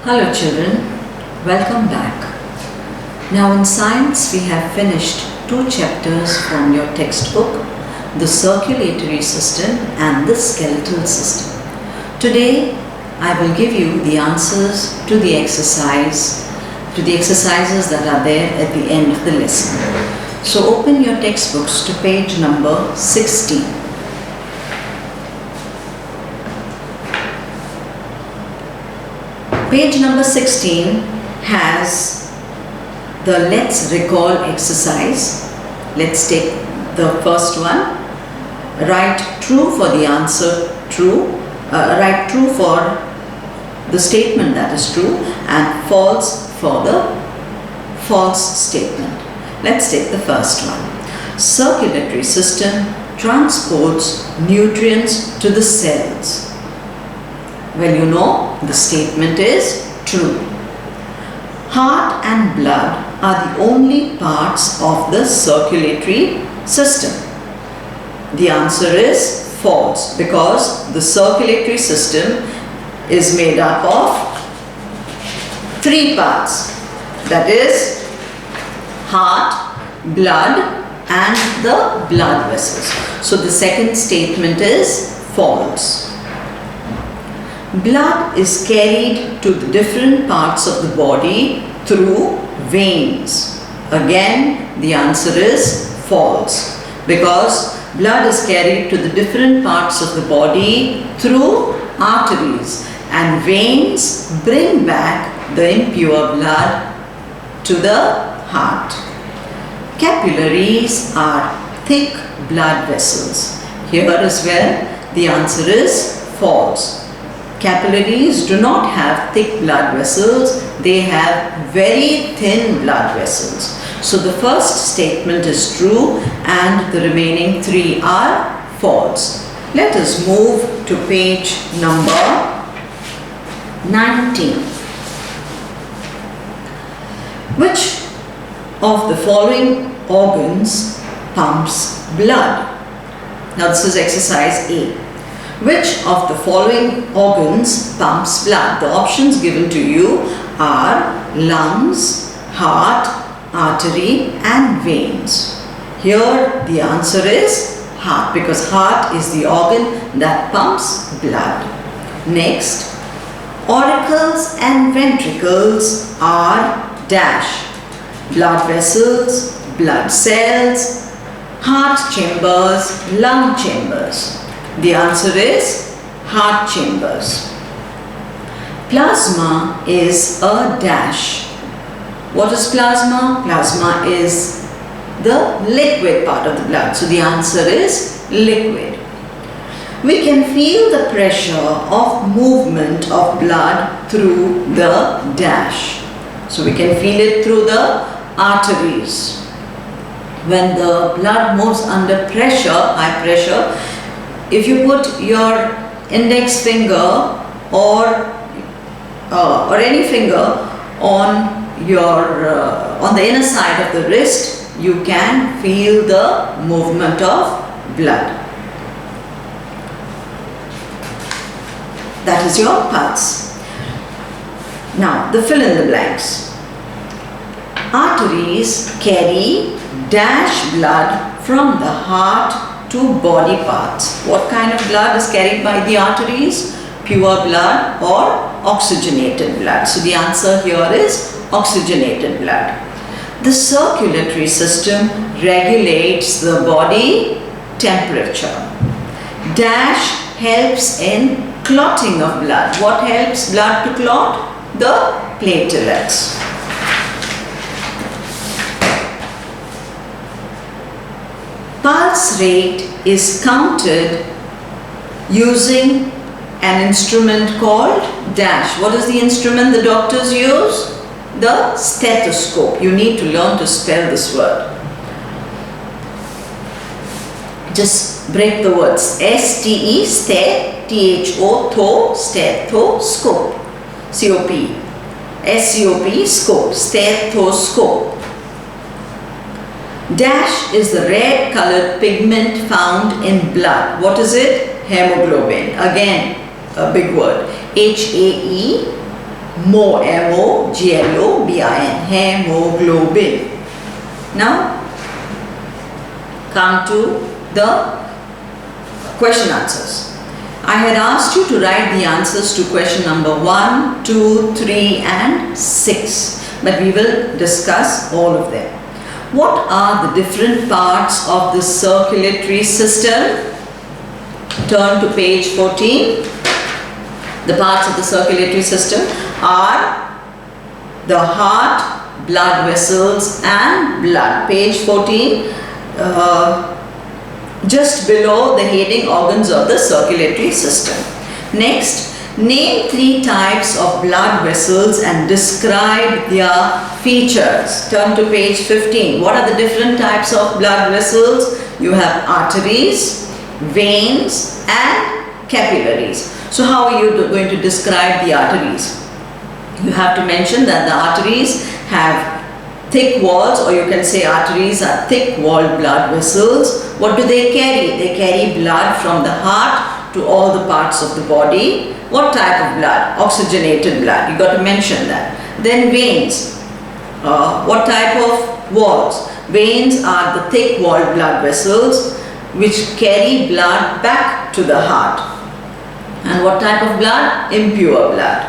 Hello children, welcome back. Now in science we have finished 2 chapters from your textbook, the circulatory system and the skeletal system. Today I will give you the answers to the exercises that are there at the end of the lesson. So open your textbooks to page number 16. Page number 16 has the let's recall exercise. Let's take the first one. Write true for the answer true. Write true for the statement that is true and false for the false statement. Let's take the first one. Circulatory system transports nutrients to the cells. Well, you know, the statement is true. Heart and blood are the only parts of the circulatory system. The answer is false because the circulatory system is made up of 3 parts. That is heart, blood and the blood vessels. So the second statement is false. Blood is carried to the different parts of the body through veins. Again, the answer is false because blood is carried to the different parts of the body through arteries and veins bring back the impure blood to the heart. Capillaries are thick blood vessels. Here as well, the answer is false. Capillaries do not have thick blood vessels, they have very thin blood vessels. So the first statement is true and the remaining 3 are false. Let us move to page number 19. Which of the following organs pumps blood? Now this is exercise A. Which of the following organs pumps blood? The options given to you are lungs, heart, artery and veins. Here the answer is heart because heart is the organ that pumps blood. Next, auricles and ventricles are dash. Blood vessels, blood cells, heart chambers, lung chambers. The answer is heart chambers. Plasma is a dash. What is plasma? Plasma is the liquid part of the blood. So the answer is liquid. We can feel the pressure of movement of blood through the dash. So we can feel it through the arteries. When the blood moves under pressure, high pressure, if you put your index finger or any finger on the inner side of the wrist, you can feel the movement of blood. That is your pulse. Now the fill in the blanks. Arteries carry dash blood from the heart to body parts. What kind of blood is carried by the arteries? Pure blood or oxygenated blood. So the answer here is oxygenated blood. The circulatory system regulates the body temperature. Dash helps in clotting of blood. What helps blood to clot? The platelets. Pulse rate is counted using an instrument called dash. What is the instrument the doctors use? The stethoscope. You need to learn to spell this word. Just break the words. S-T-E, steth, T-H-O, tho, stethoscope. C-O-P. S-C-O-P, scope, stethoscope. Dash is the red colored pigment found in blood. What is it? Hemoglobin. Again, a big word. H-A-E hemoglobin, hemoglobin. Now come to the question answers. I had asked you to write the answers to question number 1, 2, 3 and 6, but we will discuss all of them. What are the different parts of the circulatory system? Turn to page 14. The parts of the circulatory system are the heart, blood vessels and blood. Page 14, just below the heading organs of the circulatory system. Next, name 3 types of blood vessels and describe their features. Turn to page 15. What are the different types of blood vessels? You have arteries, veins and capillaries. So how are you going to describe the arteries? You have to mention that the arteries have thick walls, or you can say arteries are thick walled blood vessels. What do they carry? They carry blood from the heart to all the parts of the body. What type of blood? Oxygenated blood. You got to mention that. Then veins. What type of walls? Veins are the thick walled blood vessels which carry blood back to the heart. And what type of blood? Impure blood.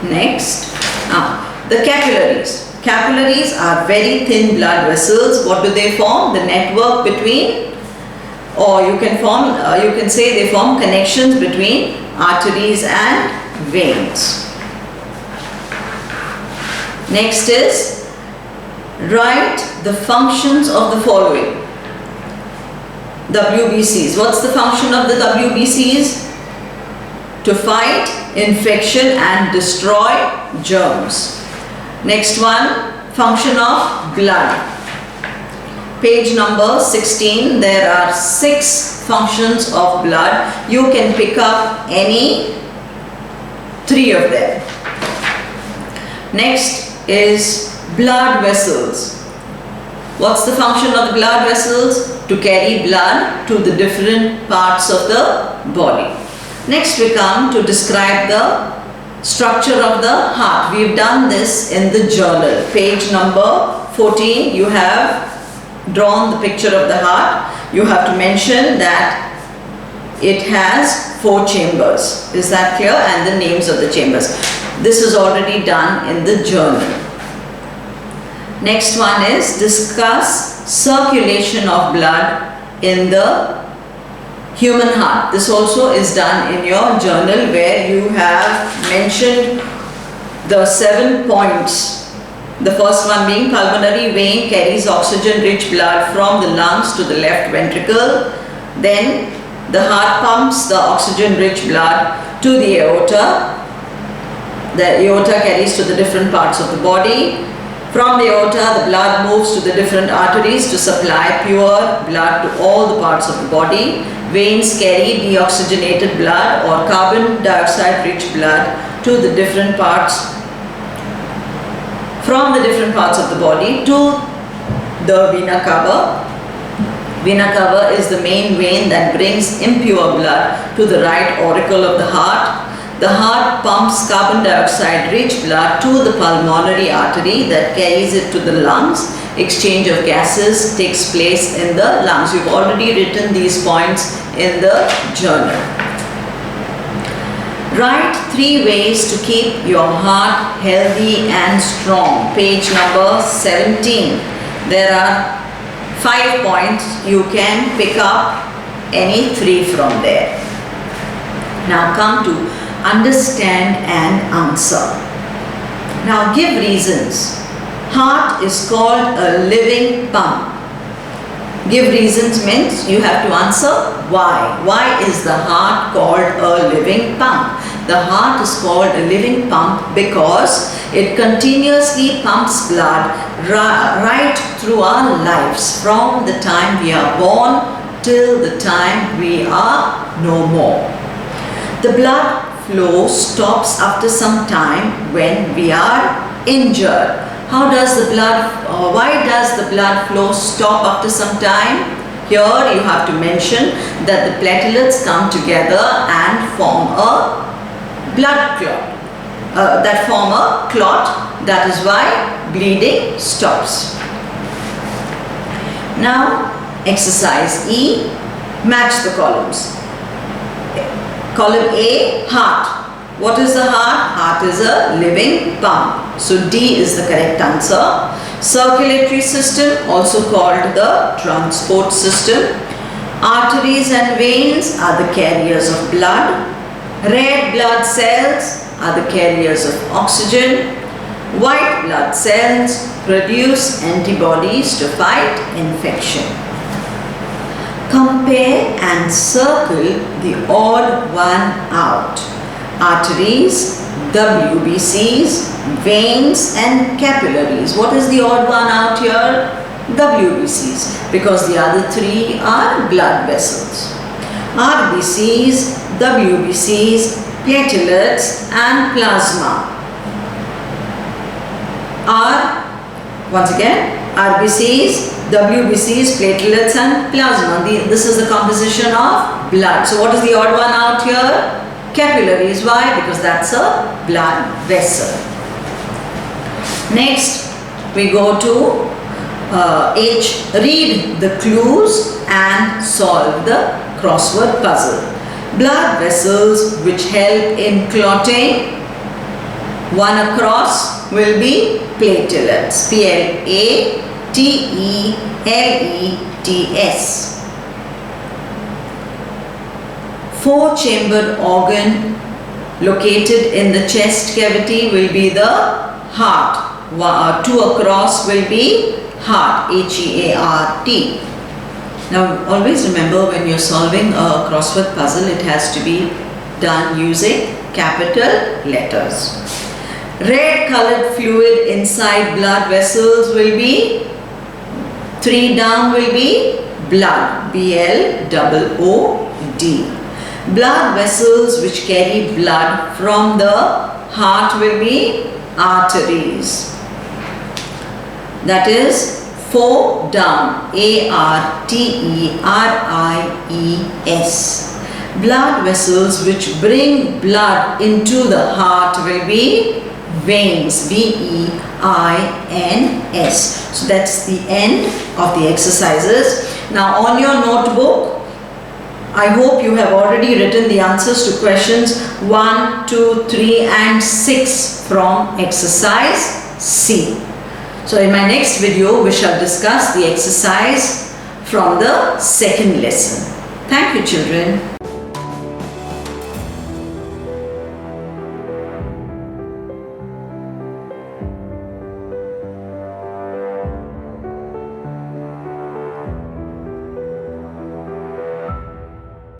Next, the capillaries. Capillaries are very thin blood vessels. What do they form? The network between, or you can say they form connections between arteries and veins. Next is, write the functions of the following. WBCs. What's the function of the WBCs? To fight infection and destroy germs. Next one, function of blood. Page number 16, there are 6 functions of blood. You can pick up any 3 of them. Next is blood vessels. What's the function of the blood vessels? To carry blood to the different parts of the body. Next we come to describe the structure of the heart. We've done this in the journal. Page number 14, you have drawn the picture of the heart. You have to mention that it has 4 chambers. Is that clear? And the names of the chambers. This is already done in the journal. Next one is discuss circulation of blood in the human heart. This also is done in your journal, where you have mentioned the 7 points. The first one being pulmonary vein carries oxygen-rich blood from the lungs to the left ventricle. Then the heart pumps the oxygen-rich blood to the aorta. The aorta carries to the different parts of the body. From the aorta, the blood moves to the different arteries to supply pure blood to all the parts of the body. Veins carry deoxygenated blood or carbon dioxide-rich blood to the different parts, from the different parts of the body to the vena cava. Vena cava is the main vein that brings impure blood to the right auricle of the heart. The heart pumps carbon dioxide-rich blood to the pulmonary artery that carries it to the lungs. Exchange of gases takes place in the lungs. You've already written these points in the journal. Write 3 ways to keep your heart healthy and strong. Page number 17. There are 5 points. You can pick up any 3 from there. Now come to understand and answer. Now give reasons. Heart is called a living pump. Give reasons means you have to answer why. Why is the heart called a living pump? The heart is called a living pump because it continuously pumps blood right through our lives, from the time we are born till the time we are no more. The blood flow stops after some time when we are injured. How does the blood, why does the blood flow stop after some time? Here you have to mention that the platelets come together and form a blood clot. that form a clot. That is why bleeding stops. Now exercise E, match the columns. Column A, heart. What is the heart? Heart is a living pump. So D is the correct answer. Circulatory system, also called the transport system. Arteries and veins are the carriers of blood. Red blood cells are the carriers of oxygen. White blood cells produce antibodies to fight infection. Compare and circle the odd one out. Arteries, WBCs, veins and capillaries. What is the odd one out here? WBCs, because the other three are blood vessels. RBCs, WBCs, platelets and plasma are, once again, RBCs, WBCs, platelets and plasma. This is the composition of blood. So what is the odd one out here? Capillaries. Why? Because that's a blood vessel. Next, we go to H. Read the clues and solve the crossword puzzle. Blood vessels which help in clotting, one across will be platelets. Platelets. Four-chambered organ located in the chest cavity will be the heart. Two across will be heart. H-E-A-R-T. Now always remember, when you're solving a crossword puzzle, it has to be done using capital letters. Red colored fluid inside blood vessels will be, 3 down will be blood. B-L-O-O-D. Blood vessels which carry blood from the heart will be arteries. That is 4 down. A-R-T-E-R-I-E-S. Blood vessels which bring blood into the heart will be veins. V-E-I-N-S. So that's the end of the exercises. Now on your notebook, I hope you have already written the answers to questions 1, 2, 3 and 6 from exercise C. So in my next video, we shall discuss the exercise from the second lesson. Thank you, children.